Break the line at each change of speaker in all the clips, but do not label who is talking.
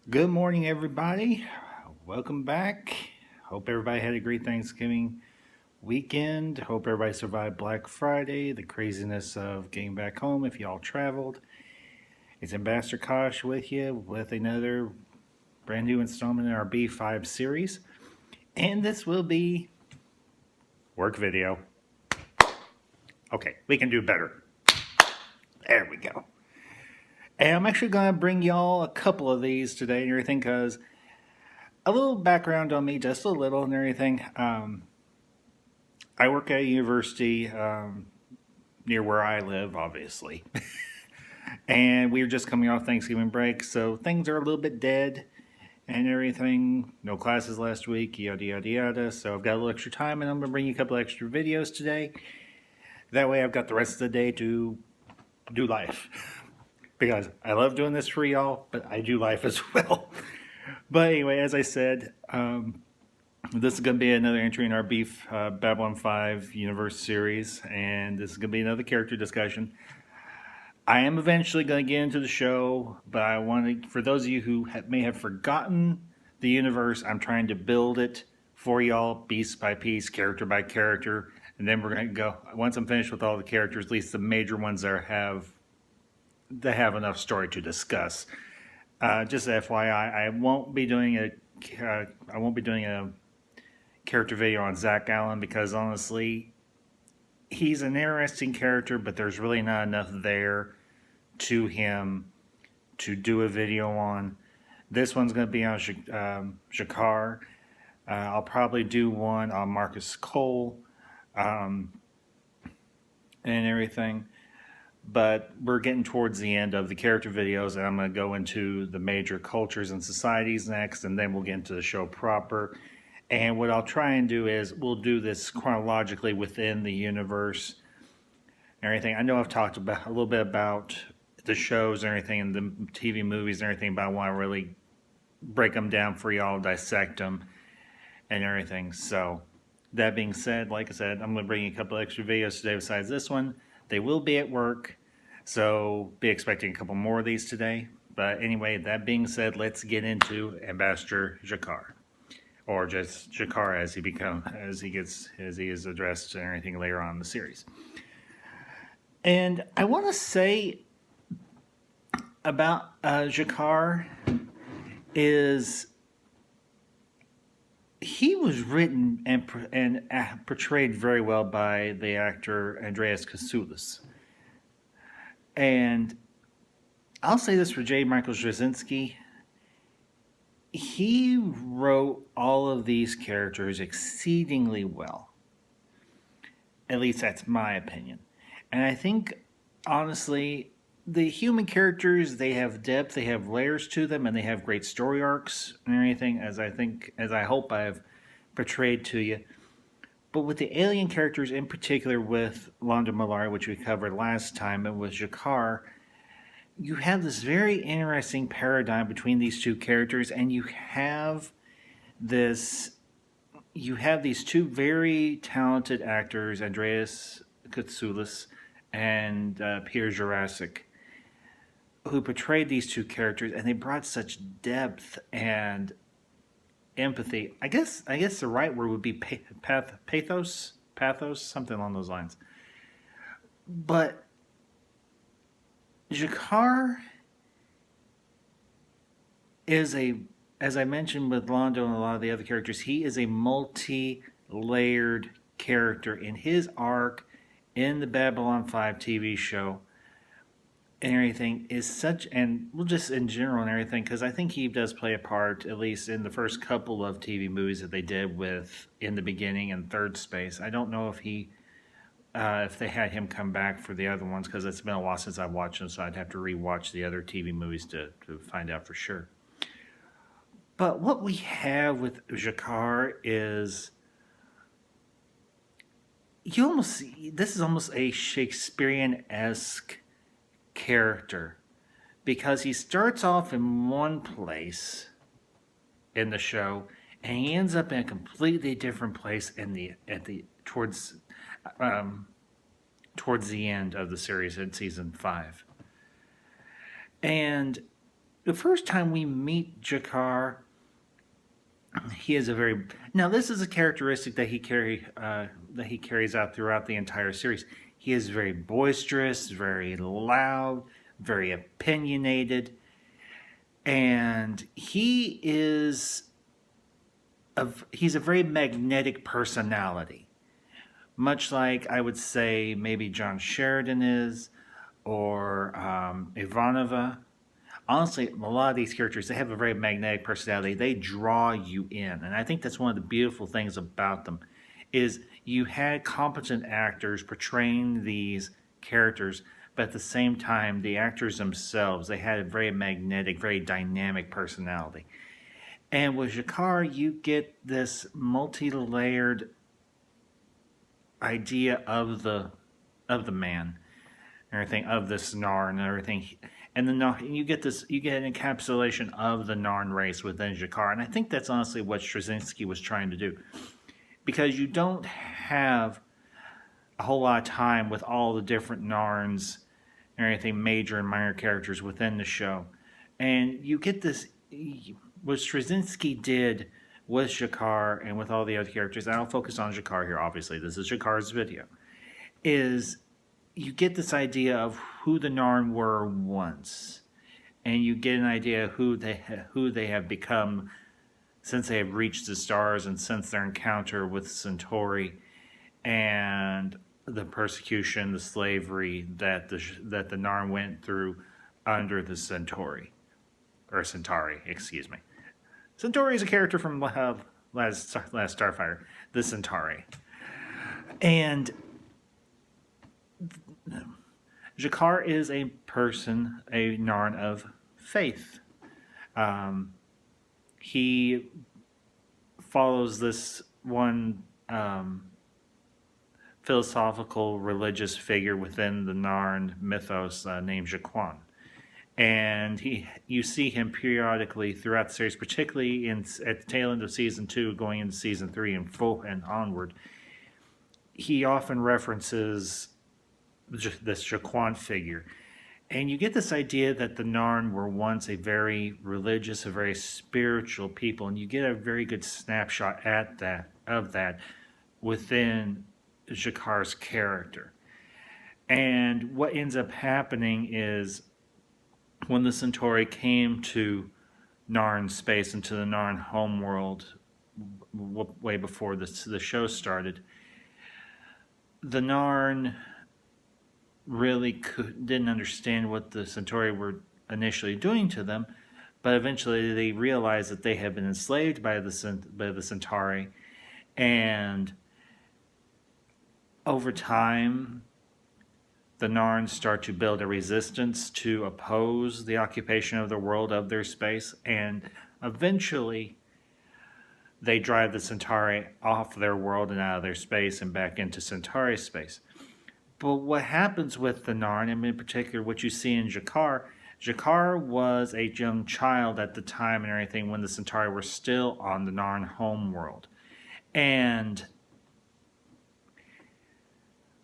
Good morning, everybody. Welcome back. Hope everybody had a great Thanksgiving weekend. Hope everybody survived Black Friday, the craziness of getting back home if y'all traveled. It's Ambassador Kosh with you with another brand new installment in our B5 series. And this will be work video. Okay, we can do better. There we go. And I'm actually going to bring y'all a couple of these today and everything because a little background on me, just a little and everything. I work at a university near where I live, obviously. And we were just coming off Thanksgiving break, so things are a little bit dead and everything. No classes last week, yada, yada, yada. So I've got a little extra time, and I'm going to bring you a couple extra videos today. That way I've got the rest of the day to do life. Because I love doing this for y'all, but I do life as well. But anyway, as I said, this is going to be another entry in our Beef Babylon 5 Universe series, and this is going to be another character discussion. I am eventually going to get into the show, but I want to, for those of you who may have forgotten the universe, I'm trying to build it for y'all, piece by piece, character by character, and then we're going to go, once I'm finished with all the characters, at least the major ones that have enough story to discuss. Just FYI, I won't be doing a character video on Zach Allen because honestly, he's an interesting character, but there's really not enough there to him to do a video on. This one's going to be on Jakar. I'll probably do one on Marcus Cole and everything. But we're getting towards the end of the character videos, and I'm going to go into the major cultures and societies next, and then we'll get into the show proper. And what I'll try and do is we'll do this chronologically within the universe and everything. I know I've talked about a little bit about the shows and everything and the TV movies and everything, but I want to really break them down for y'all, dissect them and everything. So that being said, like I said, I'm going to bring you a couple extra videos today besides this one. They will be at work, so be expecting a couple more of these today. But anyway, that being said, let's get into Ambassador Jakar, or just Jakar as he is addressed and everything later on in the series. And I want to say about Jakar is he was written and portrayed very well by the actor Andreas Kasoulis. And I'll say this for J. Michael Straczynski. He wrote all of these characters exceedingly well. At least that's my opinion. And I think, honestly, the human characters, they have depth, they have layers to them, and they have great story arcs and everything, as I hope I've portrayed to you. But with the alien characters, in particular with Londo Mollari, which we covered last time, and with Jakar, you have this very interesting paradigm between these two characters, and you have these two very talented actors, Andreas Katsoulis and Pierre Jurassic, who portrayed these two characters, and they brought such depth and empathy. I guess the right word would be pathos, something along those lines. But Jakar is as I mentioned with Londo and a lot of the other characters, he is a multi-layered character in his arc in the Babylon 5 TV show and everything is such, and well, just in general and everything, because I think he does play a part, at least in the first couple of TV movies that they did with In the Beginning and Third Space. I don't know if if they had him come back for the other ones, because it's been a while since I've watched them, so I'd have to rewatch the other TV movies to find out for sure. But what we have with Jakar is this is almost a Shakespearean-esque character, because he starts off in one place in the show and he ends up in a completely different place towards the end of the series in season 5. And the first time we meet Jakar, he is a very now. This is a characteristic that he carries out throughout the entire series. He is very boisterous, very loud, very opinionated, and he's a very magnetic personality, much like I would say maybe John Sheridan is, or Ivanova. Honestly, a lot of these characters, they have a very magnetic personality. They draw you in, and I think that's one of the beautiful things about them is you had competent actors portraying these characters, but at the same time the actors themselves, they had a very magnetic, very dynamic personality. And with Jakar, you get this multi-layered idea of the man, everything, of this Narn and everything. And then you get an encapsulation of the Narn race within Jakar, and I think that's honestly what Straczynski was trying to do, because you don't have a whole lot of time with all the different Narns and everything, major and minor characters within the show, and you get this. What Straczynski did with Jakar and with all the other characters, and I'll focus on Jakar here. Obviously, this is Jakar's video. Is you get this idea of who the Narn were once, and you get an idea of who they have become since they have reached the stars and since their encounter with Centauri and the persecution, the slavery that the Narn went through under the Centauri, or Centauri, excuse me. Centauri is a character from last Starfighter, the Centauri, and Jakar is a person, a Narn of faith. He follows this one philosophical religious figure within the Narn mythos named Jaquan. And you see him periodically throughout the series, particularly at the tail end of season 2, going into season 3 and onward. He often references this Jaquan figure, and you get this idea that the Narn were once a very religious, a very spiritual people, and you get a very good snapshot of that within Jakar's character. And what ends up happening is, when the Centauri came to Narn space and to the Narn homeworld way before the show started, the Narn really didn't understand what the Centauri were initially doing to them, but eventually they realized that they had been enslaved by the Centauri, and over time the Narn start to build a resistance to oppose the occupation of the world of their space, and eventually they drive the Centauri off their world and out of their space and back into Centauri space. But what happens with the Narn, and in particular what you see in Jakar was a young child at the time and everything when the Centauri were still on the Narn homeworld. And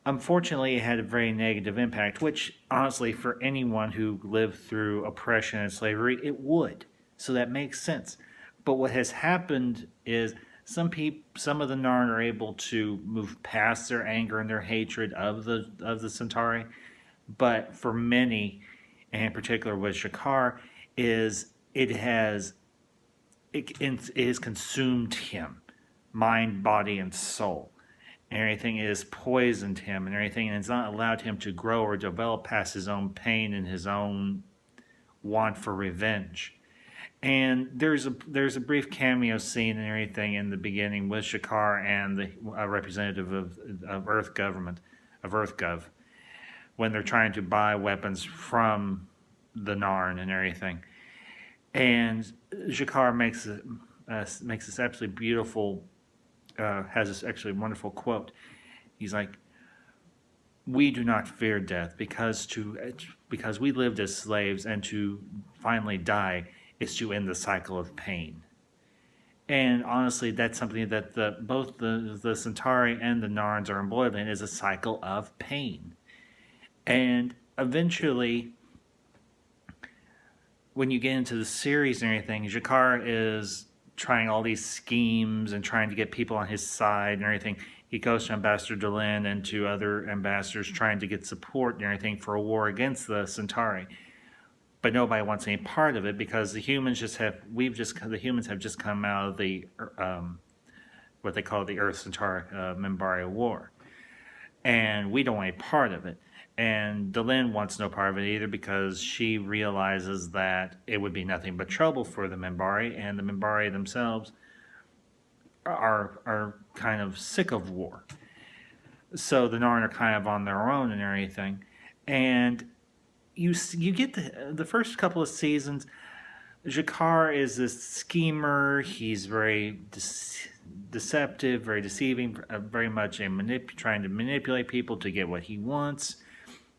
unfortunately, it had a very negative impact, which honestly, for anyone who lived through oppression and slavery, it would. So that makes sense. But what has happened is some of the Narn are able to move past their anger and their hatred of the Centauri, but for many, and in particular with Jakar, it has consumed him, mind, body, and soul. And everything has poisoned him, and everything, and it's not allowed him to grow or develop past his own pain and his own want for revenge. And there's a brief cameo scene and everything in the beginning with Jakar and the representative of Earth government, of EarthGov, when they're trying to buy weapons from the Narn and everything. And Jakar makes this absolutely beautiful, has this actually wonderful quote. He's like, "We do not fear death because we lived as slaves, and to finally die is to end the cycle of pain." And honestly, that's something that both the Centauri and the Narns are embroiled in, is a cycle of pain. And eventually, when you get into the series and everything, Jakar is trying all these schemes and trying to get people on his side and everything. He goes to Ambassador Delenn and to other ambassadors trying to get support and everything for a war against the Centauri. But nobody wants any part of it because the humans the humans have just come out of the what they call the Earth Centauri Minbari War, and we don't want any part of it. And Delenn wants no part of it either because she realizes that it would be nothing but trouble for the Minbari, and the Minbari themselves are kind of sick of war. So the Narn are kind of on their own and everything. And you get the first couple of seasons, Jakar is this schemer. He's very deceptive, very deceiving, very much trying to manipulate people to get what he wants.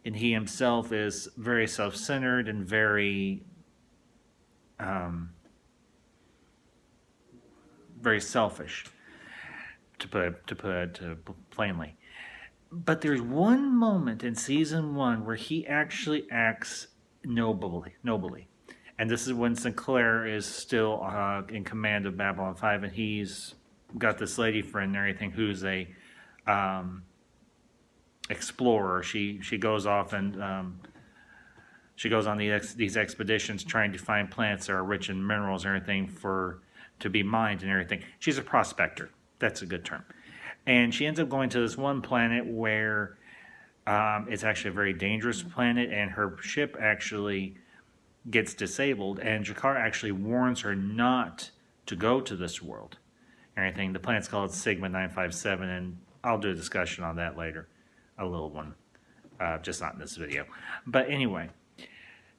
And he himself is very self-centered and very very selfish, to put it plainly. But there's one moment in season 1 where he actually acts nobly. And this is when Sinclair is still in command of Babylon 5, and he's got this lady friend and everything who's a explorer. She goes off and she goes on these expeditions trying to find plants that are rich in minerals and everything to be mined and everything. She's a prospector. That's a good term. And she ends up going to this one planet where it's actually a very dangerous planet, and her ship actually gets disabled, and Jakar actually warns her not to go to this world. Everything. The planet's called Sigma 957, and I'll do a discussion on that later, a little one, just not in this video. But anyway,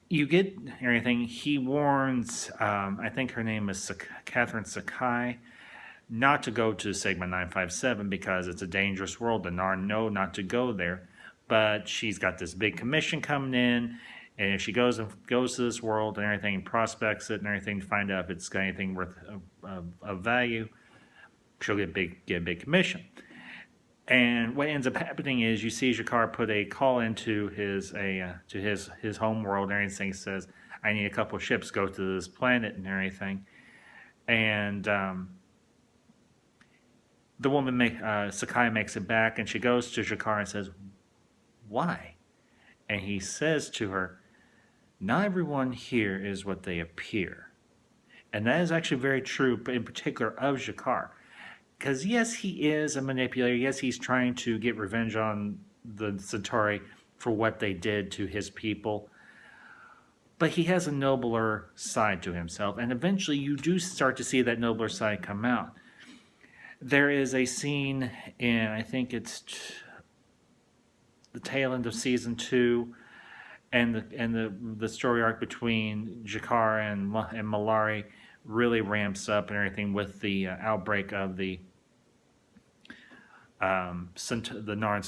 you get everything. He warns, I think her name is Catherine Sakai, not to go to Sigma 957 because it's a dangerous world. The Narn know not to go there, but she's got this big commission coming in, and if she goes to this world and everything, prospects it and everything to find out if it's got anything worth of value, she'll get a big commission. And what ends up happening is you see Jakar put a call into his home world and everything. Says, "I need a couple of ships go to this planet and everything," and the woman Sakai makes it back, and she goes to Jakar and says, "Why?" And he says to her, "Not everyone here is what they appear." And that is actually very true, but in particular of Jakar. Because yes, he is a manipulator. Yes, he's trying to get revenge on the Centauri for what they did to his people. But he has a nobler side to himself. And eventually you do start to see that nobler side come out. There is a scene in, I think it's the tail end of season 2, and the story arc between Jakar and Malari really ramps up and everything with the outbreak of the Narn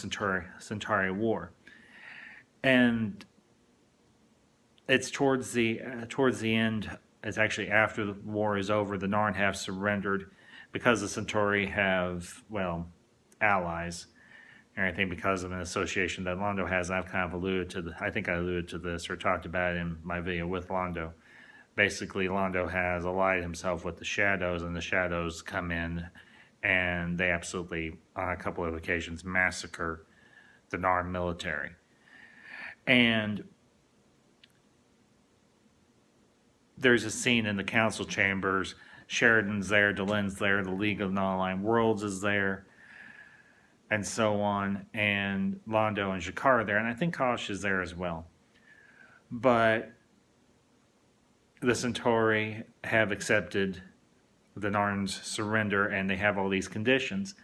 Centauri War, and it's towards the end. It's actually after the war is over. The Narn have surrendered because the Centauri have allies and everything because of an association that Londo has. I've kind of alluded to I think I alluded to this or talked about it in my video with Londo. Basically, Londo has allied himself with the Shadows, and the Shadows come in, and they absolutely, on a couple of occasions, massacre the Narn military. And there's a scene in the council chambers. Sheridan's there, Delenn's there, the League of Non-Aligned Worlds is there, and so on. And Londo and Jakar are there, and I think Kosh is there as well. But the Centauri have accepted the Narn's surrender, and they have all these conditions.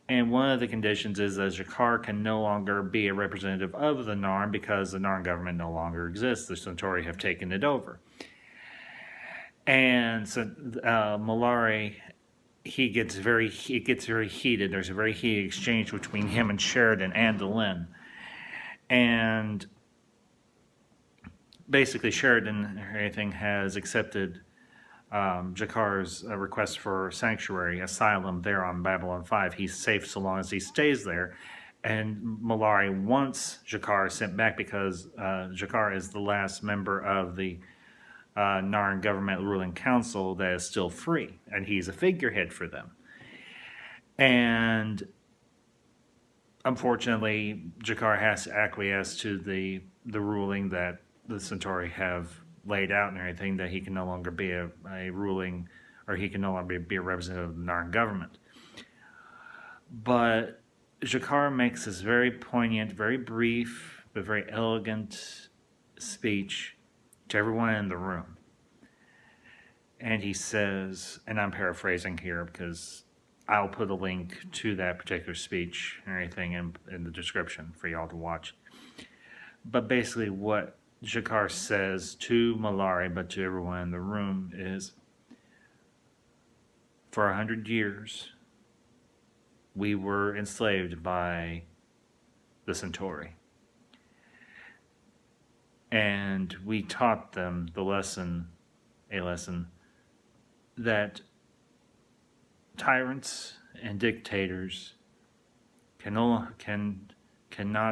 And one of the conditions is that Jakar can no longer be a representative of the Narn because the Narn government no longer exists. The Centauri have taken it over. And so Malari, it gets very heated. There's a very heated exchange between him and Sheridan and Delenn. And basically Sheridan or anything has accepted Jakar's request for sanctuary, asylum there on Babylon 5. He's safe so long as he stays there. And Malari wants Jakar sent back because Jakar is the last member of the Narn government ruling council that is still free, and he's a figurehead for them. And unfortunately, Jakar has to acquiesce to the ruling that the Centauri have laid out and everything, that he can no longer be a ruling, or he can no longer be a representative of the Narn government. But Jakar makes this very poignant, very brief, but very elegant speech to everyone in the room. And he says, and I'm paraphrasing here because I'll put a link to that particular speech and everything in the description for y'all to watch. But basically what Jakar says to Malari, but to everyone in the room, is, for 100 years, we were enslaved by the Centauri. And we taught them a lesson that tyrants and dictators cannot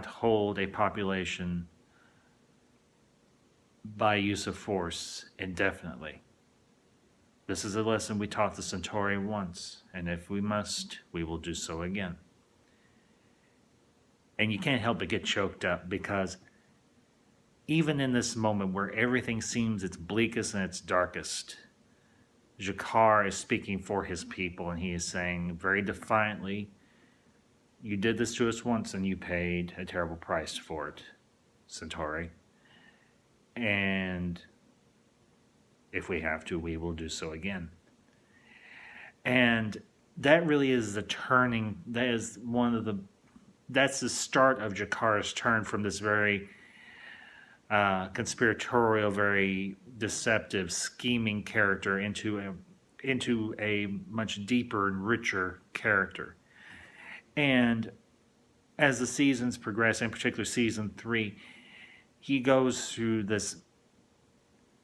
hold a population by use of force indefinitely. This is a lesson we taught the Centauri once, and if we must, we will do so again. And you can't help but get choked up, because even in this moment where everything seems its bleakest and its darkest, Jakar is speaking for his people, and he is saying very defiantly, you did this to us once and you paid a terrible price for it, Centauri. And if we have to, we will do so again. And that really is the turning, that's the start of Jakar's turn from this very conspiratorial, very deceptive, scheming character into a much deeper and richer character. And as the seasons progress, in particular season 3, he goes through this.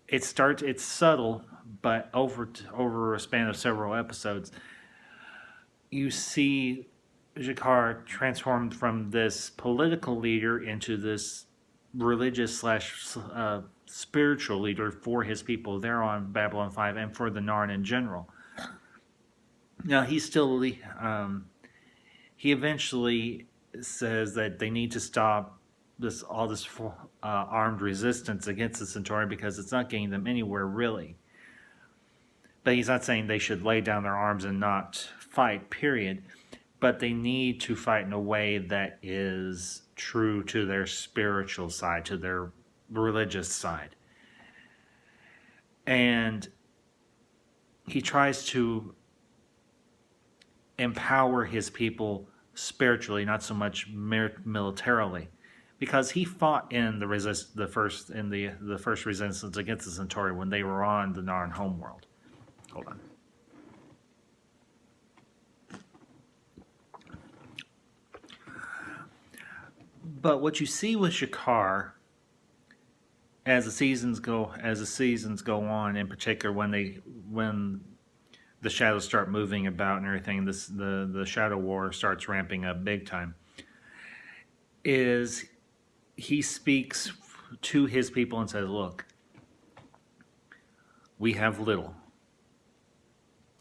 It's subtle, but over a span of several episodes, you see Jakar transformed from this political leader into this religious / spiritual leader for his people there on Babylon 5 and for the Narn in general. Now he eventually says that they need to stop all this armed resistance against the Centauri, because it's not getting them anywhere really. But he's not saying they should lay down their arms and not fight, period. But they need to fight in a way that is true to their spiritual side, to their religious side. And he tries to empower his people spiritually, not so much militarily, because he fought in the first resistance against the Centauri when they were on the Narn homeworld. Hold on. But what you see with Jakar as the seasons go on, in particular when the shadows start moving about and everything, the shadow war starts ramping up big time, is he speaks to his people and says, look, we have little.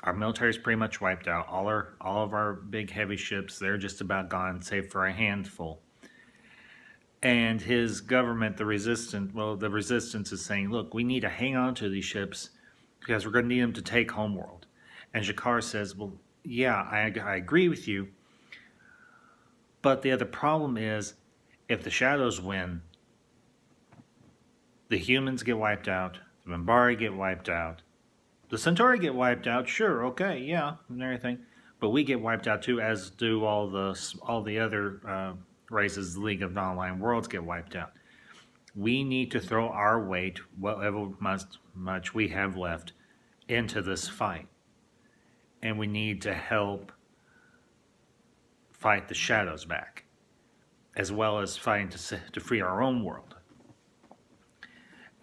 Our military is pretty much wiped out. All of our big heavy ships, they're just about gone, save for a handful. And his government, the resistance is saying, look, we need to hang on to these ships because we're going to need them to take homeworld. And Jakar says, well, yeah, I agree with you. But the other problem is, if the shadows win, the humans get wiped out, the Minbari get wiped out, the Centauri get wiped out, sure, okay, yeah, and everything. But we get wiped out too, as do all the other races. The League of Non-Aligned Worlds get wiped out. We need to throw our weight, whatever much we have left, into this fight. And we need to help fight the shadows back, as well as fighting to free our own world.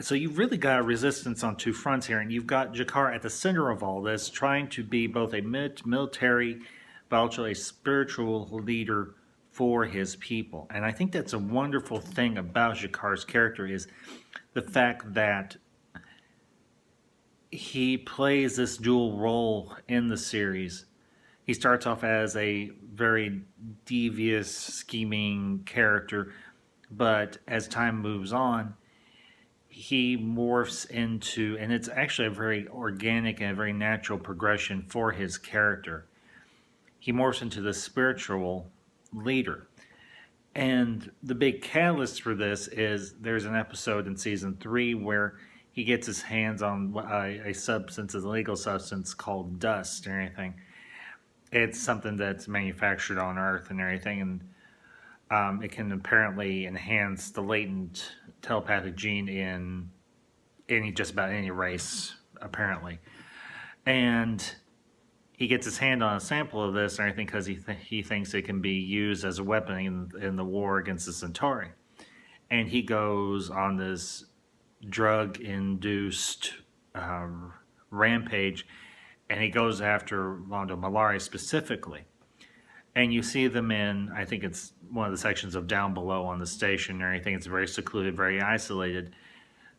So you've really got a resistance on two fronts here, and you've got Jakar at the center of all this, trying to be both a military but also a spiritual leader for his people. And I think that's a wonderful thing about Jakar's character, is the fact that he plays this dual role in the series. He starts off as a very devious, scheming character, but as time moves on, he morphs into, and it's actually a very organic and a very natural progression for his character. He morphs into the spiritual leader. And the big catalyst for this is there's an episode in season 3 where he gets his hands on a substance, a legal substance called dust or anything. It's something that's manufactured on Earth and everything, and it can apparently enhance the latent telepathic gene in just about any race, apparently. And he gets his hand on a sample of this and everything because he thinks it can be used as a weapon in the war against the Centauri. And he goes on this drug-induced rampage, and he goes after Londo Mollari specifically. And you see them in, I think it's one of the sections of Down Below on the station or anything. It's a very secluded, very isolated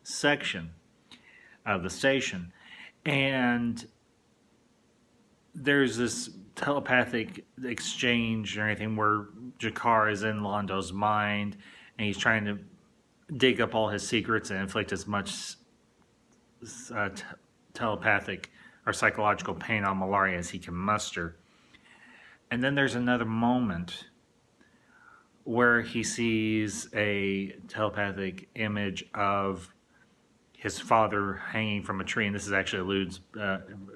section of the station. And there's this telepathic exchange or anything where Jakar is in Londo's mind and he's trying to dig up all his secrets and inflict as much telepathic or psychological pain on Mollari as he can muster. And then there's another moment where he sees a telepathic image of his father hanging from a tree, and this is actually alludes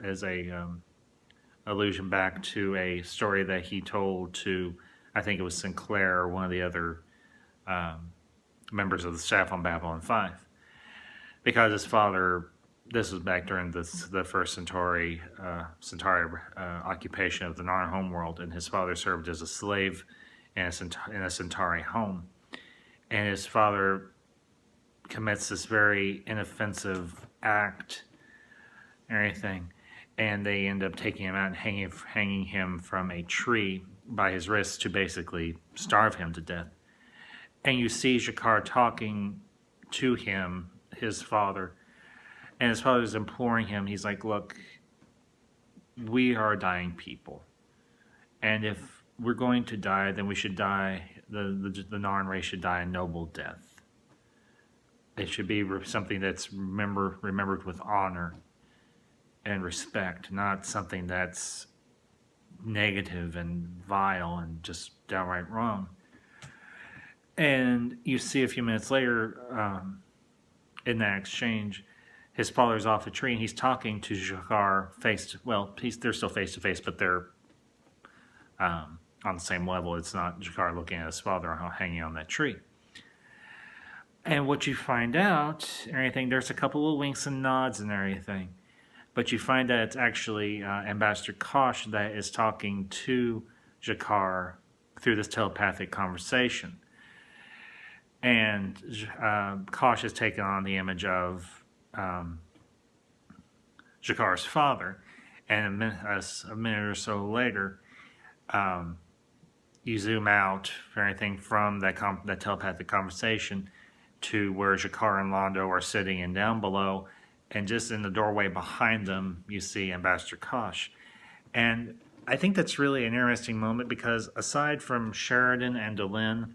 as a allusion back to a story that he told to, I think it was Sinclair or one of the other members of the staff on Babylon 5, because his father. This was back during the first Centauri occupation of the Narn homeworld, and his father served as a slave in a Centauri home. And his father commits this very inoffensive act and everything, and they end up taking him out and hanging him from a tree by his wrists to basically starve him to death. And you see Jakar talking to him, his father, and his father is imploring him. He's like, look, we are dying people. And if we're going to die, then we should die, the Narn race should die a noble death. It should be something that's remembered with honor and respect, not something that's negative and vile and just downright wrong. And you see a few minutes later in that exchange, his father's off a tree, and he's talking to Jakar they're still face to face, but they're on the same level. It's not Jakar looking at his father hanging on that tree. And what you find out, there's a couple of winks and nods and everything, but you find that it's actually Ambassador Kosh that is talking to Jakar through this telepathic conversation. And Kosh has taken on the image of Jakar's father, and a minute or so later, you zoom out for anything from that telepathic conversation to where Jakar and Londo are sitting and Down Below, and just in the doorway behind them, you see Ambassador Kosh. And I think that's really an interesting moment because aside from Sheridan and Delenn,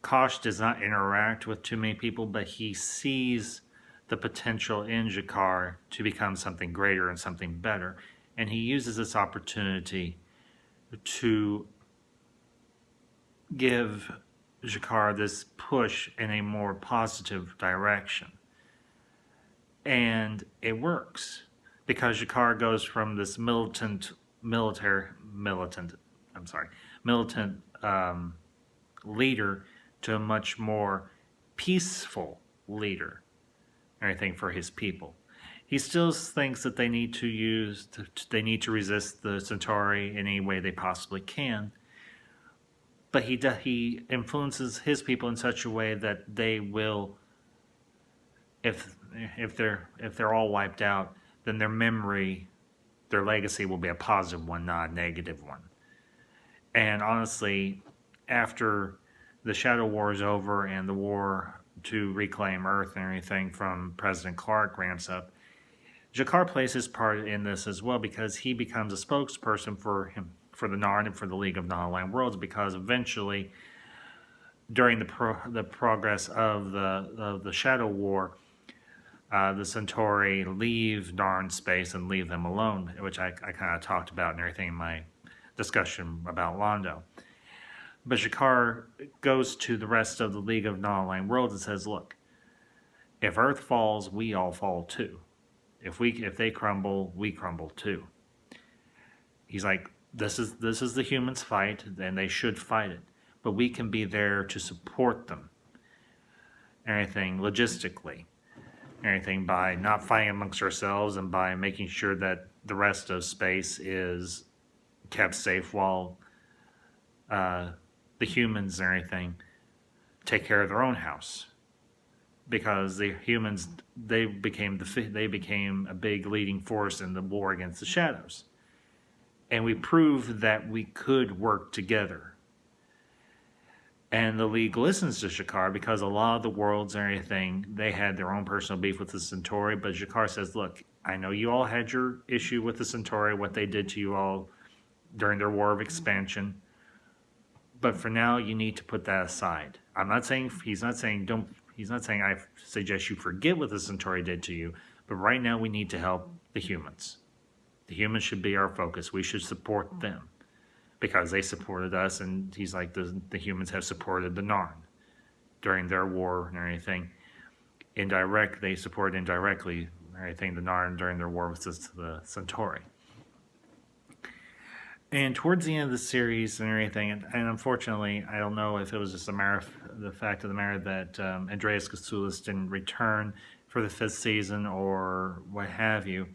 Kosh does not interact with too many people, but he sees the potential in Jakar to become something greater and something better. And he uses this opportunity to give Jakar this push in a more positive direction. And it works because Jakar goes from this militant leader to a much more peaceful leader, everything for his people. He still thinks that they need to resist the Centauri in any way they possibly can, but he influences his people in such a way that they will, if they're all wiped out, then their legacy will be a positive one, not a negative one. And honestly, after the Shadow War is over and the war to reclaim Earth and everything from President Clark ramps up, Jakar plays his part in this as well because he becomes a spokesperson for him, for the Narn and for the League of Non-Aligned Worlds, because eventually, during the progress of the Shadow War, the Centauri leave Narn space and leave them alone, which I kind of talked about and everything in my discussion about Londo. But Jakar goes to the rest of the League of Non-Aligned Worlds and says, "Look, if Earth falls, we all fall too. If they crumble, we crumble too." He's like, this is the humans' fight, and they should fight it, but we can be there to support them. Everything logistically, everything by not fighting amongst ourselves and by making sure that the rest of space is kept safe while the humans and everything take care of their own house. Because the humans, they became a big leading force in the war against the shadows, and we proved that we could work together. And the League listens to Jakar because a lot of the worlds and everything, they had their own personal beef with the Centauri, but Jakar says, "Look, I know you all had your issue with the Centauri, what they did to you all during their war of expansion, but for now you need to put that aside." He's not saying I suggest you forget what the Centauri did to you, but right now we need to help the humans. The humans should be our focus. We should support them because they supported us, and he's like, the humans have supported the Narn during their war and everything. They supported indirectly everything the Narn during their war with the Centauri. And towards the end of the series and everything, and unfortunately, I don't know if it was just the fact of the matter that Andreas Katsoulis didn't return for the 5th season or what have you,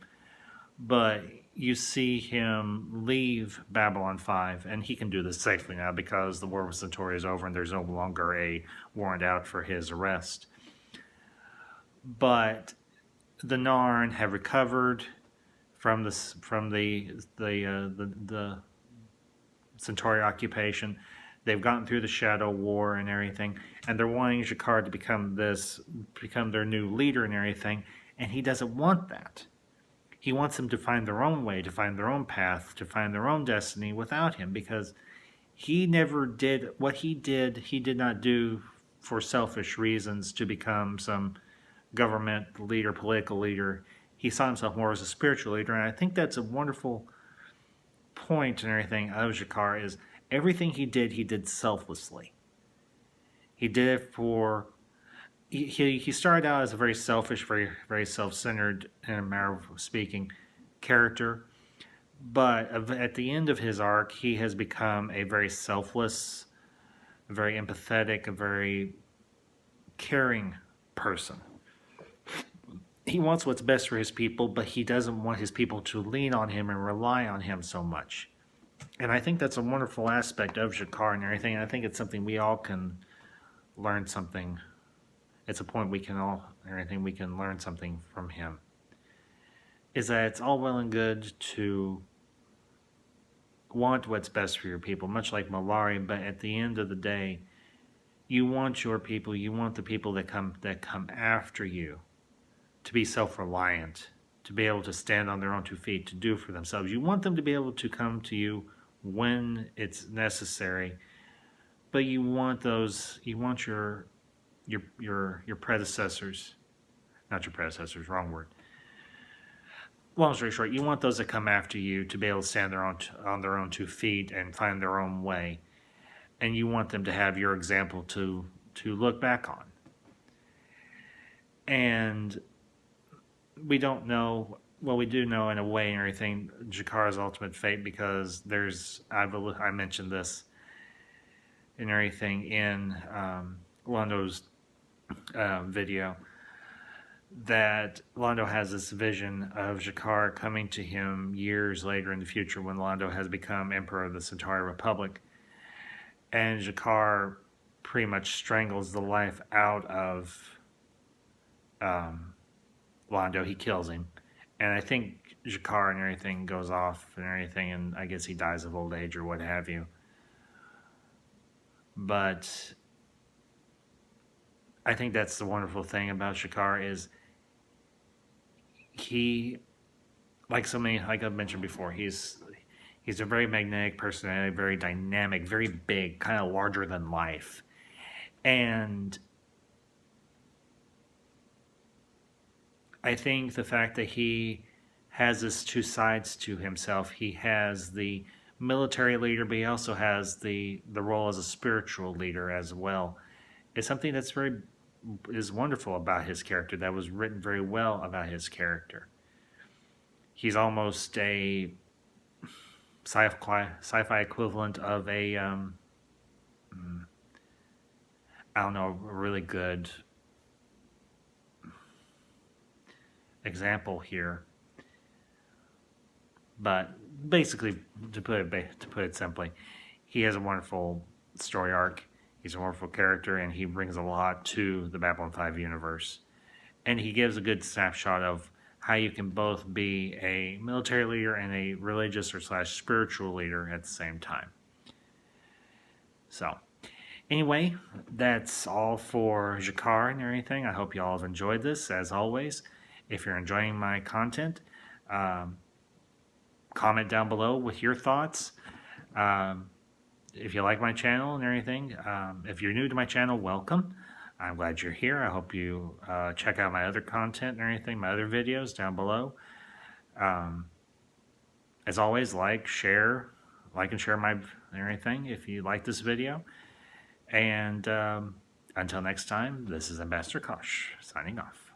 but you see him leave Babylon 5, and he can do this safely now because the war with Centauri is over and there's no longer a warrant out for his arrest. But the Narn have recovered from the Centauri occupation. They've gotten through the Shadow War and everything, and they're wanting Jakar to become their new leader and everything, and he doesn't want that. He wants them to find their own way, to find their own path, to find their own destiny without him, because he never did what he did. He did not do for selfish reasons to become some government leader, political leader. He saw himself more as a spiritual leader, and I think that's a wonderful point and everything of Jakar is everything he did selflessly. He did it for he started out as a very selfish, very very self-centered, in a matter of speaking, character, but at the end of his arc, he has become a very selfless, a very empathetic, a very caring person. He wants what's best for his people, but he doesn't want his people to lean on him and rely on him so much. And I think that's a wonderful aspect of Jakar and everything. And I think it's something we all can learn something. It's a point we can learn something from him. Is that it's all well and good to want what's best for your people, much like Malari, but at the end of the day, you want your people, you want the people that come after you to be self-reliant, to be able to stand on their own 2 feet, to do for themselves. You want them to be able to come to you when it's necessary, but you want your predecessors, not your predecessors, wrong word. Long story short, you want those that come after you to be able to stand on their own 2 feet and find their own way, and you want them to have your example to look back on. And we don't know, well, we do know in a way and everything Jakar's ultimate fate, because I mentioned this and everything in Londo's video, that Londo has this vision of Jakar coming to him years later in the future when Londo has become Emperor of the Centauri Republic, and Jakar pretty much strangles the life out of Londo. He kills him, and I think Jakar and everything goes off and everything, and I guess he dies of old age or what have you. But I think that's the wonderful thing about Jakar is he like so many, like I mentioned before, he's a very magnetic personality, very dynamic, very big, kind of larger than life. And I think the fact that he has this two sides to himself, he has the military leader, but he also has the role as a spiritual leader as well. It's something that's very is wonderful about his character. That was written very well about his character. He's almost a sci-fi equivalent of a I don't know, a really good example here. But basically, to put it simply, he has a wonderful story arc. He's a wonderful character, and he brings a lot to the Babylon 5 universe. And he gives a good snapshot of how you can both be a military leader and a religious or slash spiritual leader at the same time. So, anyway, that's all for Jakar and everything. I hope you all have enjoyed this, as always. If you're enjoying my content, comment down below with your thoughts. If you like my channel and everything, if you're new to my channel, welcome. I'm glad you're here. I hope you check out my other content and everything, my other videos down below. As always, like and share my everything if you like this video. And until next time, this is Ambassador Kosh signing off.